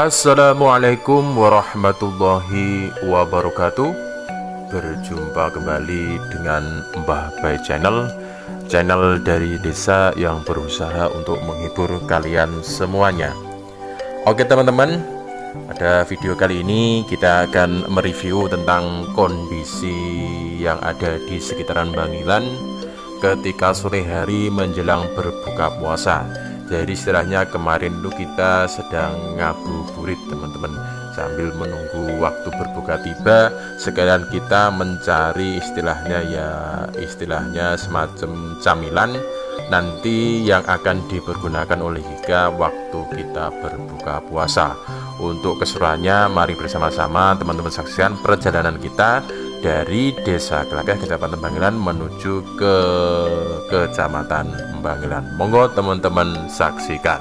Assalamualaikum warahmatullahi wabarakatuh. Berjumpa kembali dengan Mbah Bay Channel, channel dari desa yang berusaha untuk menghibur kalian semuanya. Oke teman-teman, pada video kali ini kita akan mereview tentang kondisi yang ada di sekitaran Bangilan ketika sore hari menjelang berbuka puasa. Jadi istilahnya kemarin itu kita sedang ngabuburit teman-teman, sambil menunggu waktu berbuka tiba, sekalian kita mencari istilahnya semacam camilan nanti yang akan dipergunakan oleh kita waktu kita berbuka puasa. Untuk keseruannya, mari bersama-sama teman-teman saksikan perjalanan kita dari Desa Kelakeh, Kecamatan Bangilan menuju ke Kecamatan Bangilan. Monggo teman-teman saksikan.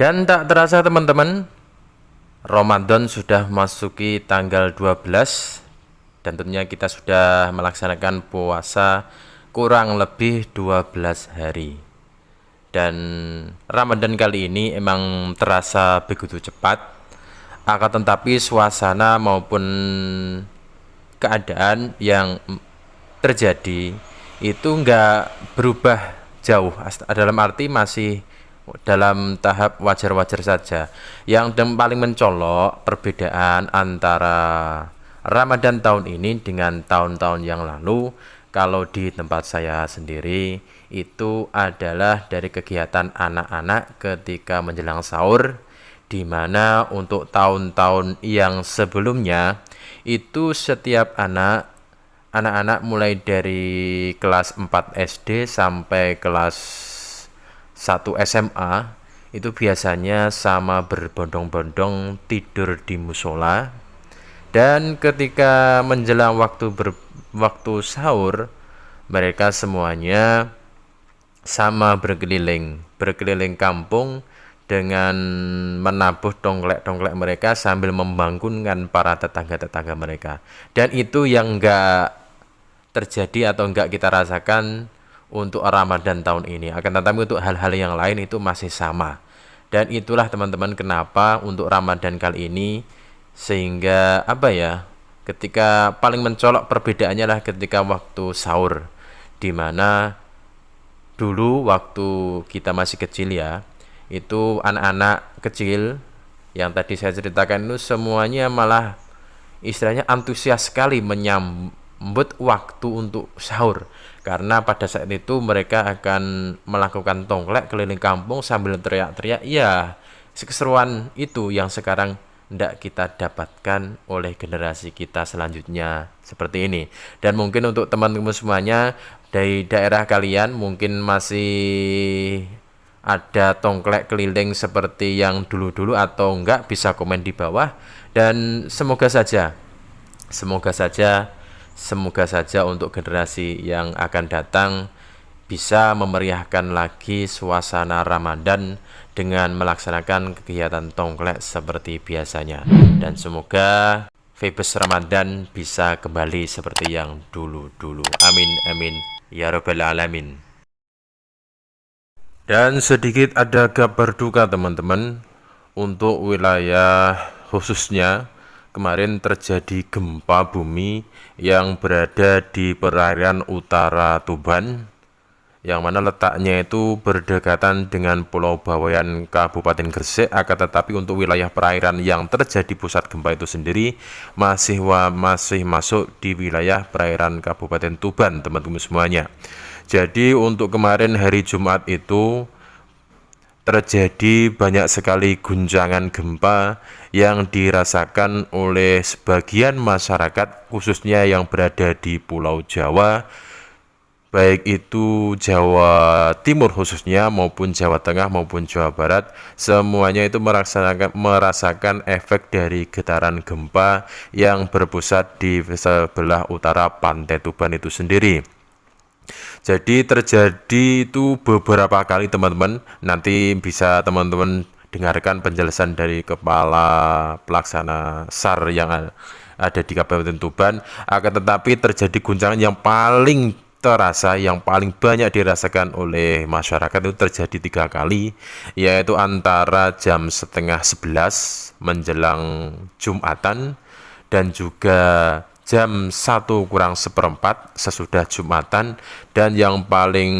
Dan tak terasa teman-teman, Ramadan sudah masuki tanggal 12 dan tentunya kita sudah melaksanakan puasa kurang lebih 12 hari. Dan Ramadan kali ini emang terasa begitu cepat, akan tetapi suasana maupun keadaan yang terjadi itu enggak berubah jauh, dalam arti masih dalam tahap wajar-wajar saja. Yang paling mencolok perbedaan antara Ramadan tahun ini dengan tahun-tahun yang lalu, kalau di tempat saya sendiri itu adalah dari kegiatan anak-anak ketika menjelang sahur, di mana untuk tahun-tahun yang sebelumnya itu setiap anak-anak mulai dari kelas 4 SD sampai kelas 1 SMA itu biasanya sama berbondong-bondong tidur di musola, dan ketika menjelang waktu sahur mereka semuanya sama berkeliling kampung dengan menabuh tongklek-tongklek mereka sambil membangunkan para tetangga-tetangga mereka. Dan itu yang enggak terjadi atau enggak kita rasakan untuk Ramadan tahun ini. Akan tetapi untuk hal-hal yang lain itu masih sama. Dan itulah teman-teman kenapa untuk Ramadan kali ini sehingga ketika paling mencolok perbedaannya lah ketika waktu sahur, di mana dulu waktu kita masih kecil ya, itu anak-anak kecil yang tadi saya ceritakan itu semuanya malah istilahnya antusias sekali menyambut waktu untuk sahur, karena pada saat itu mereka akan melakukan tongklek keliling kampung sambil teriak-teriak. Ya, keseruan itu yang sekarang tidak kita dapatkan oleh generasi kita selanjutnya seperti ini. Dan mungkin untuk teman-teman semuanya dari daerah kalian mungkin masih ada tongklek keliling seperti yang dulu-dulu atau enggak, bisa komen di bawah. Dan semoga saja untuk generasi yang akan datang bisa memeriahkan lagi suasana Ramadan dengan melaksanakan kegiatan tongklek seperti biasanya. Dan semoga vibes Ramadan bisa kembali seperti yang dulu-dulu. Amin amin ya rabbal alamin. Dan sedikit ada kabar duka teman-teman, untuk wilayah khususnya kemarin terjadi gempa bumi yang berada di perairan utara Tuban, yang mana letaknya itu berdekatan dengan Pulau Bawean, Kabupaten Gresik. Akan tetapi untuk wilayah perairan yang terjadi pusat gempa itu sendiri masih masuk di wilayah perairan Kabupaten Tuban, teman-teman semuanya. Jadi untuk kemarin hari Jumat itu terjadi banyak sekali guncangan gempa yang dirasakan oleh sebagian masyarakat khususnya yang berada di Pulau Jawa, baik itu Jawa Timur khususnya maupun Jawa Tengah maupun Jawa Barat. Semuanya itu merasakan efek dari getaran gempa yang berpusat di sebelah utara pantai Tuban itu sendiri. Jadi terjadi itu beberapa kali teman-teman. Nanti bisa teman-teman dengarkan penjelasan dari Kepala Pelaksana SAR yang ada di Kabupaten Tuban. Akan tetapi terjadi guncangan yang paling terasa, yang paling banyak dirasakan oleh masyarakat itu terjadi 3 kali, yaitu antara jam setengah 11 menjelang Jumatan dan juga jam 1:04 sesudah Jumatan, dan yang paling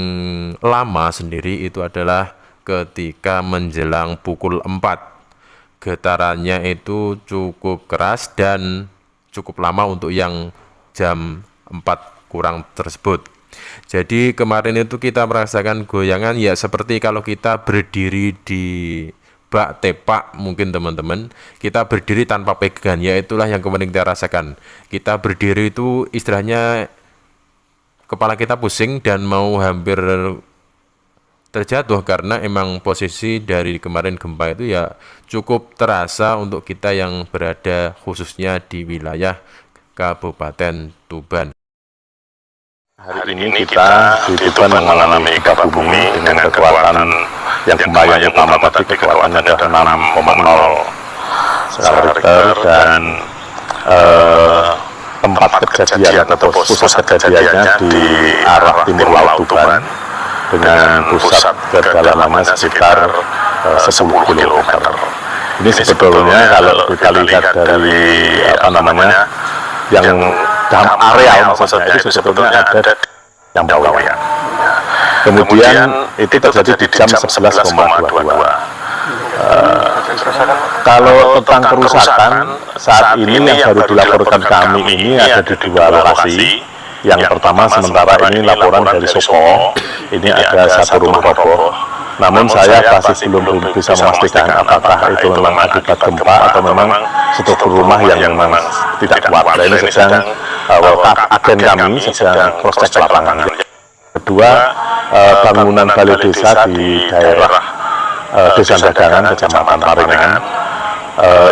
lama sendiri itu adalah ketika menjelang pukul 4. Getarannya itu cukup keras dan cukup lama untuk yang jam 4 kurang tersebut. Jadi kemarin itu kita merasakan goyangan ya seperti kalau kita berdiri di bak tepak mungkin teman-teman, kita berdiri tanpa pegangan, ya itulah yang kemarin kita rasakan. Kita berdiri itu istilahnya kepala kita pusing dan mau hampir terjatuh, karena emang posisi dari kemarin gempa itu ya cukup terasa untuk kita yang berada khususnya di wilayah Kabupaten Tuban. Hari ini kita di Tuban mengalami gempa bumi dengan kekuatan yang gempa yang utama tadi kekuatannya adalah 6,0 skala Richter, dan tempat kejadian atau pusat kejadiannya di arah timur laut Tuban dengan pusat kedalamannya sekitar 10 km. Ini sebetulnya kalau kita lihat dari yang dalam areal maksudnya itu sebetulnya ada yang bawah. Kemudian itu terjadi di jam 11,22. Kalau tentang kerusakan saat ini yang baru dilaporkan kami ini ada di 2 lokasi. Yang pertama sementara ini laporan dari Soko, ini ada 1 rumah roboh. Namun saya masih belum bisa memastikan apakah itu memang akibat gempa atau memang struktur rumah yang memang tidak kuat. Nah, ini sedang agen kami sedang cross check lapangan. Kedua, bangunan balai desa di daerah Desa Dagangan, Kecamatan Paringan.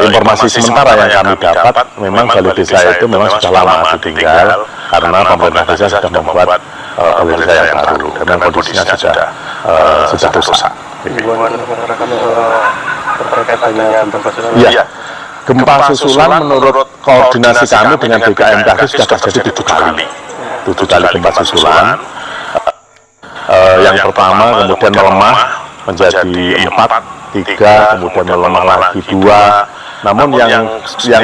Informasi sementara yang kami dapat, memang balai desa itu memang sudah lama ditinggal karena pemerintah desa sudah membuat balai desa yang baru dan kondisinya sudah rusak. Iya, gempa susulan menurut koordinasi kami dengan BKMKG sudah terjadi 7 kali. 7 kali gempa susulan. Yang pertama kemudian melemah menjadi 4, 3, kemudian melemah lagi 2. Namun yang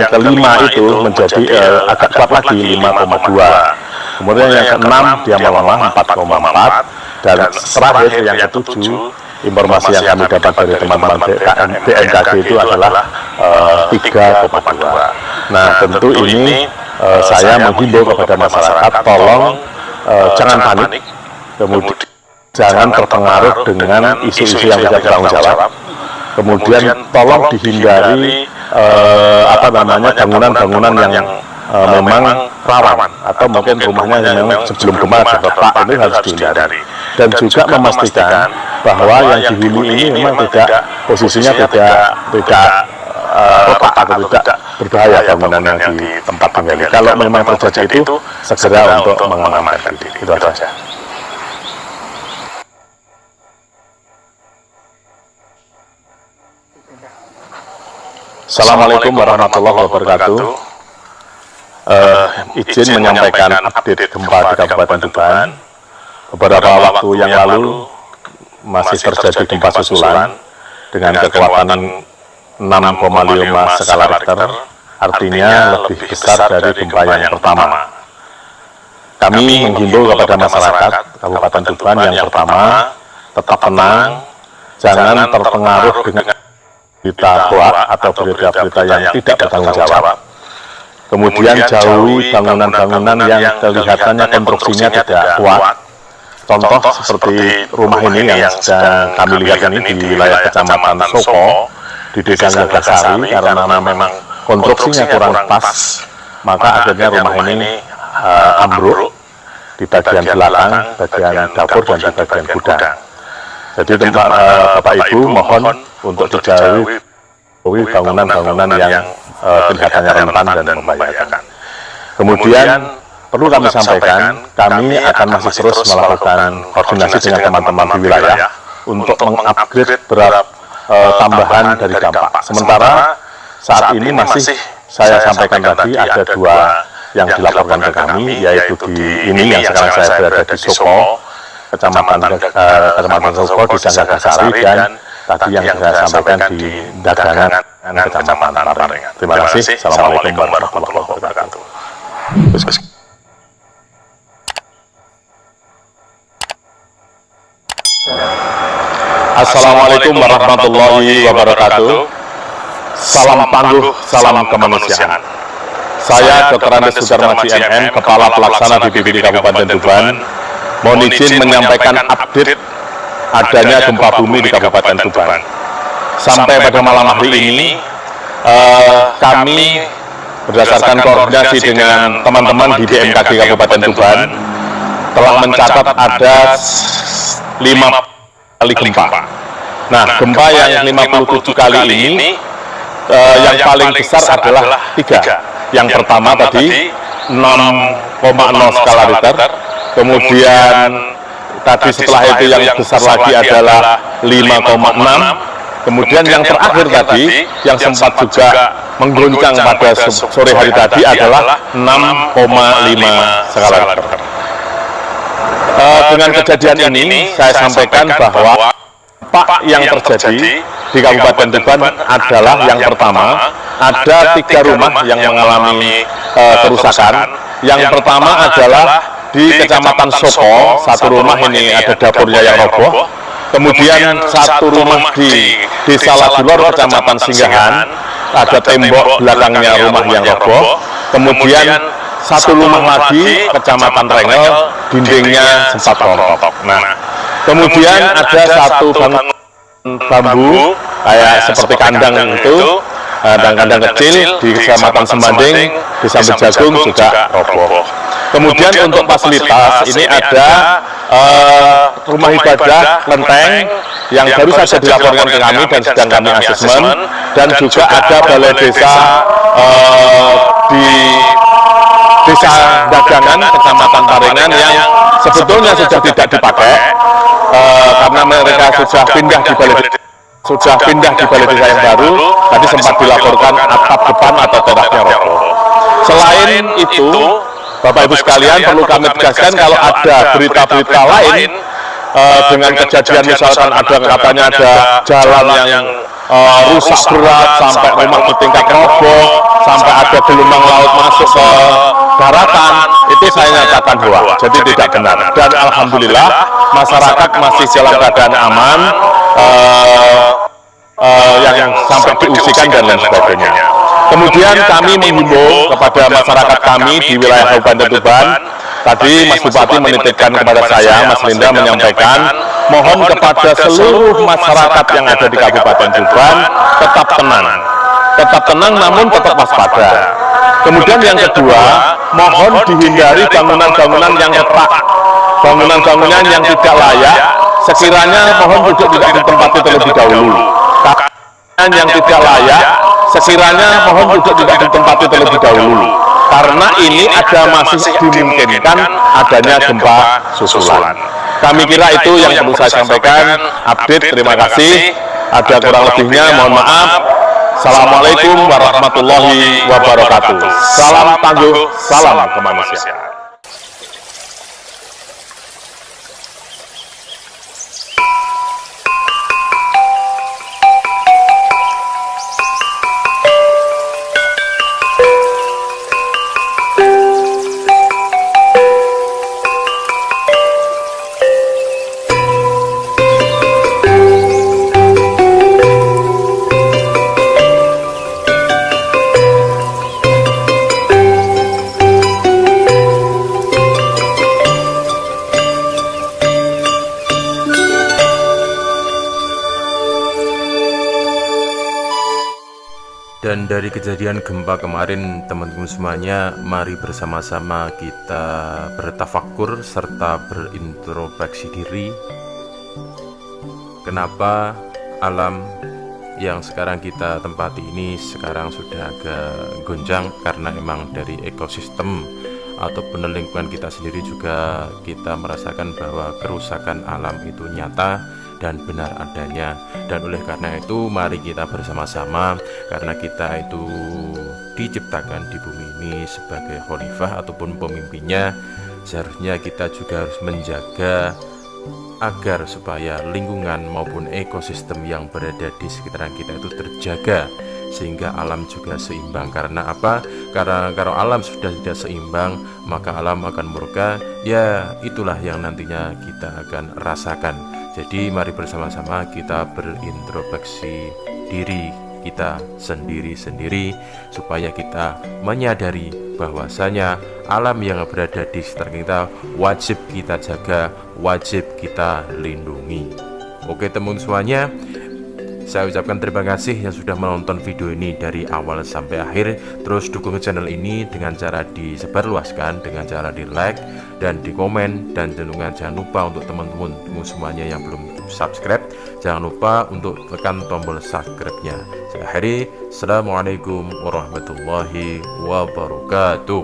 kelima itu menjadi agak kuat lagi 5,2. Kemudian yang ke-6 dia melemah 4,4, dan terakhir yang ke-7 informasi yang kami dapat dari teman-teman BMKG itu adalah 3,2. Nah, tentu ini saya menghimbau kepada masyarakat tolong jangan panik, kemudian jangan terpengaruh dengan isu-isu yang tidak bertanggung jawab. Kemudian tolong dihindari bangunan-bangunan yang memang rawan atau mungkin rumahnya yang memang sebelum gempa retak, ini harus dihindari. Dan juga memastikan bahwa yang di hulu ini memang posisinya tidak retak atau tidak berbahaya bangunan yang di tempat tinggal. Kalau memang terjadi itu segera untuk mengamankan diri. Itu saja. Assalamualaikum warahmatullahi wabarakatuh. Izin menyampaikan update gempa di Kabupaten Tuban. Beberapa waktu yang lalu masih terjadi gempa susulan dengan kekuatan 6,5 skala Richter, artinya lebih besar dari gempa yang pertama. Kami menghimbau kepada masyarakat Kabupaten Tuban yang pertama, tetap tenang, jangan terpengaruh dengan berita hoax atau berita-berita yang tidak bertanggung jawab. Kemudian jauhi bangunan-bangunan yang kelihatannya konstruksinya tidak kuat. Contoh seperti rumah ini yang sedang kami lihat ini di wilayah Kecamatan Soko, di Desa Nagasari, karena memang konstruksinya kurang pas, maka akhirnya rumah ini ambruk di bagian belakang, bagian dapur dan di bagian gudang. Jadi Bapak Ibu mohon untuk dijauhi bangunan-bangunan yang kelihatannya rentan dan membahayakan. Kemudian perlu kami sampaikan, kami akan masih terus melakukan koordinasi dengan teman-teman di wilayah untuk mengupgrade beberapa tambahan dari dampak. Sementara saat ini masih saya sampaikan tadi ada 2 yang dilaporkan ke kami, yaitu di ini yang sekarang saya berada di Soko, Kecamatan Soko di Nagasari, dan tadi yang saya sampaikan di Dagangan, Kecamatan Paringan. Terima kasih. Assalamualaikum warahmatullahi wabarakatuh. Assalamualaikum warahmatullahi wabarakatuh. Salam tangguh, salam kemanusiaan. Saya Dr. Andes Sudarmaji MM, Kepala Pelaksana BPBD Kabupaten Tuban, mohon izin menyampaikan update adanya gempa bumi di Kabupaten Tuban. Sampai pada malam hari ini, kami berdasarkan koordinasi dengan teman-teman di BMKG Kabupaten Tuban telah mencatat ada 5 kali gempa. Nah, gempa yang 57 kali ini yang paling besar adalah 3. Yang pertama tadi 6,0 skala Richter, kemudian tadi setelah itu yang besar lagi adalah 5,6. Kemudian yang terakhir tadi yang sempat juga mengguncang pada sore hari tadi adalah 6,5 skala Richter. Dengan kejadian ini saya sampaikan bahwa dampak yang terjadi di Kabupaten Tuban adalah yang pertama, ada 3 rumah yang mengalami kerusakan. Yang pertama adalah di Kecamatan Sopo, satu rumah ini ada dapurnya yang roboh. Kemudian satu rumah di Desa Ladulor, Kecamatan Singgahan, ada tembok belakangnya rumah yang roboh. Kemudian satu rumah lagi, Kecamatan Rengel, dindingnya sempat rontok. Nah, kemudian ada satu bangunan bambu, kayak seperti kandang itu, kandang kecil di Kecamatan Sembanding, Desa Bejagung juga roboh. Kemudian untuk fasilitas, ini ada rumah ibadah Lenteng yang baru saja dilaporkan ke kami dan sedang kami asesmen, dan juga ada balai desa di Desa Dagangan, Kecamatan Paringan yang sebetulnya sudah tidak dipakai karena mereka sudah pindah di balai desa yang baru. Tadi sempat dilaporkan atap depan atau teraknya roboh. Selain itu, Bapak Ibu sekalian, perlu kami tegaskan kalau ada berita-berita lain dengan kejadian misalkan ada katanya ada jalan yang rusak berat sampai rumah di tingkat roboh, sampai ada gelombang laut masuk ke daratan, itu saya nyatakan hoax, jadi tidak benar. Dan alhamdulillah masyarakat masih dalam keadaan aman, yang sampai diungsikan dan lain sebagainya. Kemudian kami menghimbau kepada masyarakat kami di wilayah Kabupaten Tuban. Tadi Mas Bupati menitipkan kepada saya, Mas Linda menyampaikan, mohon kepada seluruh masyarakat yang ada di Kabupaten Tuban tetap tenang namun tetap waspada. Kemudian yang kedua, mohon dihindari bangunan-bangunan yang retak, bangunan-bangunan yang tidak layak, sekiranya mohon duduk tidak ditempati terlebih dahulu. Yang tidak layak, sekiranya mohon duduk tidak ditempati terlebih dahulu, karena ini masih dimungkinkan adanya gempa susulan. Kami kira itu yang perlu saya sampaikan. Update, terima kasih. Ada kurang lebihnya, mohon maaf. Assalamualaikum warahmatullahi wabarakatuh. Salam tangguh, salam kemanusiaan. Dan dari kejadian gempa kemarin, teman-teman semuanya, mari bersama-sama kita bertafakur serta berintrospeksi diri. Kenapa alam yang sekarang kita tempati ini sekarang sudah agak goncang? Karena emang dari ekosistem ataupun lingkungan kita sendiri juga kita merasakan bahwa kerusakan alam itu nyata dan benar adanya. Dan oleh karena itu mari kita bersama-sama, karena kita itu diciptakan di bumi ini sebagai khalifah ataupun pemimpinnya, seharusnya kita juga harus menjaga agar supaya lingkungan maupun ekosistem yang berada di sekitaran kita itu terjaga, sehingga alam juga seimbang. Karena apa? Karena kalau alam sudah tidak seimbang, maka alam akan murka. Ya, itulah yang nantinya kita akan rasakan. Jadi mari bersama-sama kita berintrospeksi diri kita sendiri-sendiri, supaya kita menyadari bahwasanya alam yang berada di sekitar kita wajib kita jaga, wajib kita lindungi. Oke teman semuanya, saya ucapkan terima kasih yang sudah menonton video ini dari awal sampai akhir. Terus dukung channel ini dengan cara disebarluaskan, dengan cara di like dan di komen. Dan jangan lupa untuk teman-teman semuanya yang belum subscribe, jangan lupa untuk tekan tombol subscribe-nya. Saya akhiri, Assalamualaikum warahmatullahi wabarakatuh.